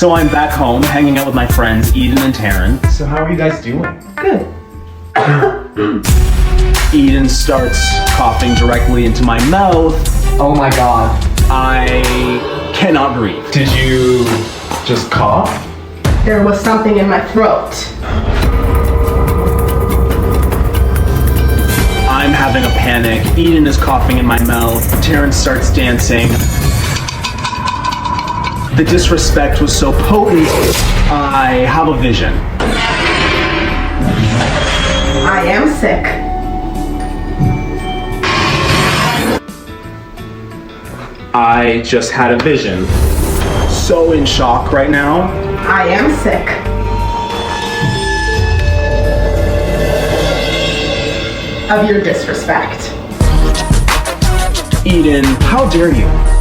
So I'm back home, hanging out with my friends Eden and Taryn. So how are you guys doing? Good. Eden starts coughing directly into my mouth. Oh my god. I cannot breathe. Did you just cough? There was something in my throat. I'm having a panic. Eden is coughing in my mouth. Taryn starts dancing. The disrespect was so potent, I have a vision. I am sick. I just had a vision. So in shock right now. I am sick. Of your disrespect. Eden, how dare you?